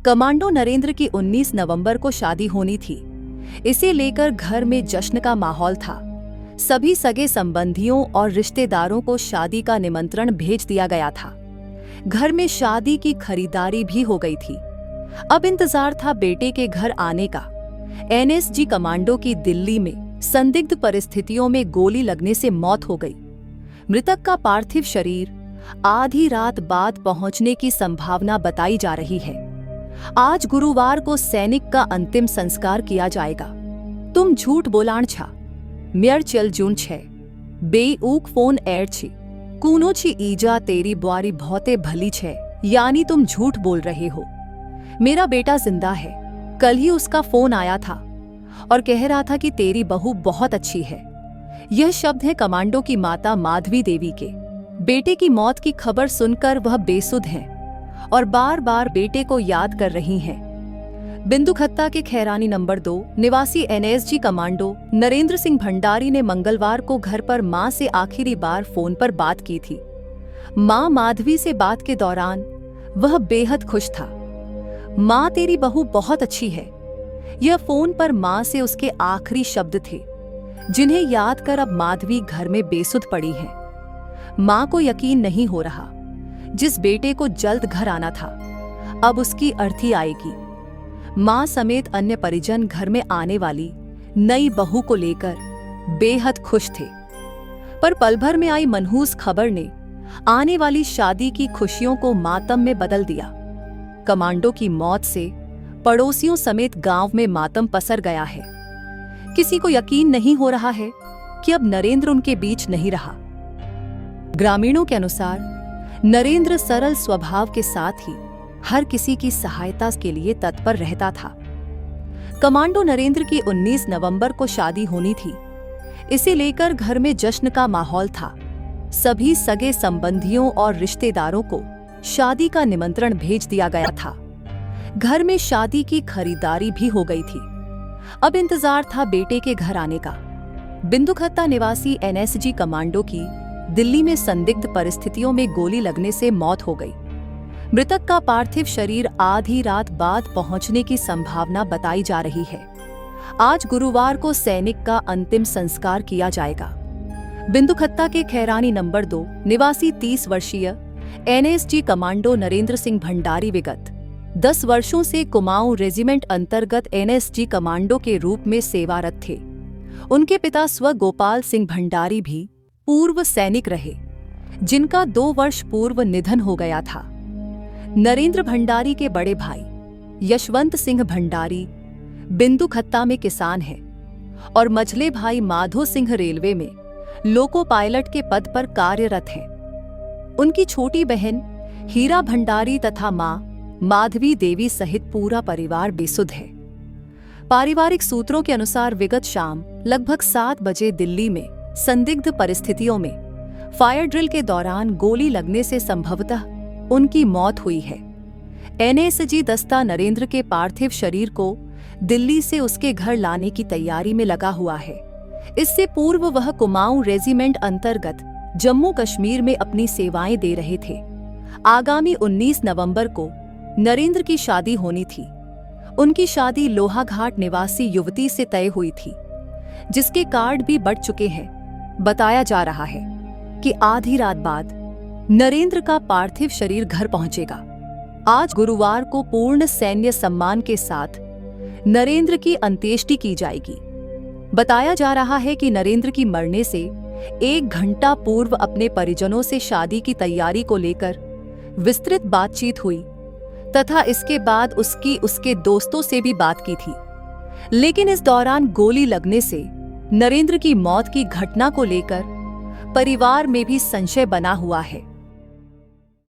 Commando Narendra की 19 नवंबर को शादी होनी थी। इसे लेकर घर में जश्न का माहौल था। सभी सगे संबंधियों और रिश्तेदारों को शादी का निमंत्रण भेज दिया गया था। घर में शादी की खरीदारी भी हो गई थी। अब इंतजार था बेटे के घर आने का। एनएसजी कमांडो की दिल्ली में संदिग्ध परिस्थितियों में गोली लगने से मौत हो गई। मृतक का पार्थिव शरीर आधी रात बाद पहुंचने की संभावना बताई जा रही है। आज गुरुवार को सैनिक का अंतिम संस्कार किया जाएगा। तुम झूठ बोलाण छा म्यर चल जून छे बेऊक फोन एयर छी कूनो छी ईजा तेरी बुआरी बहुते भली छे, यानी तुम झूठ बोल रहे हो। मेरा बेटा जिंदा है। कल ही उसका फोन आया था और कह रहा था कि तेरी बहू बहुत अच्छी है। यह शब्द है कमांडो की माता माधवी देवी के। बेटे की मौत की खबर सुनकर वह बेसुध हैं और बार बार बेटे को याद कर रही हैं। बिंदुखत्ता के खैरानी नंबर 2 निवासी एनएसजी कमांडो नरेंद्र सिंह भंडारी ने मंगलवार को घर पर मां से आखिरी बार फोन पर बात की थी। मां माधवी से बात के दौरान वह बेहद खुश था। मां तेरी बहू बहुत अच्छी है। यह फोन पर मां से उसके आखिरी शब्द थे, जिन्हें याद कर अब माधवी घर में बेसुध पड़ी है। मां को यकीन नहीं हो रहा। जिस बेटे को जल्द घर आना था, अब उसकी अर्थी आएगी। मां समेत अन्य परिजन घर में आने वाली नई बहू को लेकर बेहद खुश थे, पर पल भर में आई मनहूस खबर ने आने वाली शादी की खुशियों को मातम में बदल दिया। कमांडो की मौत से पड़ोसियों समेत गांव में मातम पसर गया है। किसी को यकीन नहीं हो रहा है कि अब नरेंद्र उनके बीच नहीं रहा। ग्रामीणों के अनुसार नरेंद्र सरल स्वभाव के साथ ही हर किसी की सहायता के लिए तत्पर रहता था। कमांडो नरेंद्र की 19 नवंबर को शादी होनी थी। इसे लेकर घर में जश्न का माहौल था। सभी सगे संबंधियों और रिश्तेदारों को शादी का निमंत्रण भेज दिया गया था। घर में शादी की खरीदारी भी हो गई थी। अब इंतजार था बेटे के घर आने का। बिंदुखत्ता निवासी एनएसजी कमांडो की दिल्ली में संदिग्ध परिस्थितियों में गोली लगने से मौत हो गई। मृतक का पार्थिव शरीर आधी रात बाद पहुंचने की संभावना बताई जा रही है। आज गुरुवार को सैनिक का अंतिम संस्कार किया जाएगा। बिंदुखत्ता के खैरानी नंबर 2 निवासी 30 वर्षीय एनएसजी कमांडो नरेंद्र सिंह भंडारी विगत 10 वर्षों से कुमाऊं रेजिमेंट अंतर्गत एनएसजी कमांडो के रूप में सेवारत थे। उनके पिता स्व गोपाल सिंह भंडारी भी पूर्व सैनिक रहे, जिनका 2 वर्ष पूर्व निधन हो गया था। नरेंद्र भंडारी के बड़े भाई यशवंत सिंह भंडारी बिंदुखत्ता में किसान हैं और मझले भाई माधो सिंह रेलवे में लोको पायलट के पद पर कार्यरत हैं। उनकी छोटी बहन हीरा भंडारी तथा मां माधवी देवी सहित पूरा परिवार बेसुध है। पारिवारिक सूत्रों के अनुसार विगत शाम लगभग 7 बजे दिल्ली में संदिग्ध परिस्थितियों में फायर ड्रिल के दौरान गोली लगने से संभवतः उनकी मौत हुई है। एनएसजी दस्ता नरेंद्र के पार्थिव शरीर को दिल्ली से उसके घर लाने की तैयारी में लगा हुआ है। इससे पूर्व वह कुमाऊं रेजिमेंट अंतर्गत जम्मू कश्मीर में अपनी सेवाएं दे रहे थे। आगामी 19 नवंबर को नरेंद्र की शादी होनी थी। उनकी शादी लोहाघाट निवासी युवती से तय हुई थी, जिसके कार्ड भी बढ़ चुके हैं। बताया जा रहा है कि आधी रात बाद नरेंद्र का पार्थिव शरीर घर पहुंचेगा। आज गुरुवार को पूर्ण सैन्य सम्मान के साथ नरेंद्र की अंत्येष्टि की जाएगी। बताया जा रहा है कि नरेंद्र की मरने से 1 घंटा पूर्व अपने परिजनों से शादी की तैयारी को लेकर विस्तृत बातचीत हुई तथा इसके बाद उसके दोस्तों से भी बात की थी। लेकिन इस दौरान गोली लगने से नरेंद्र की मौत की घटना को लेकर परिवार में भी संशय बना हुआ है।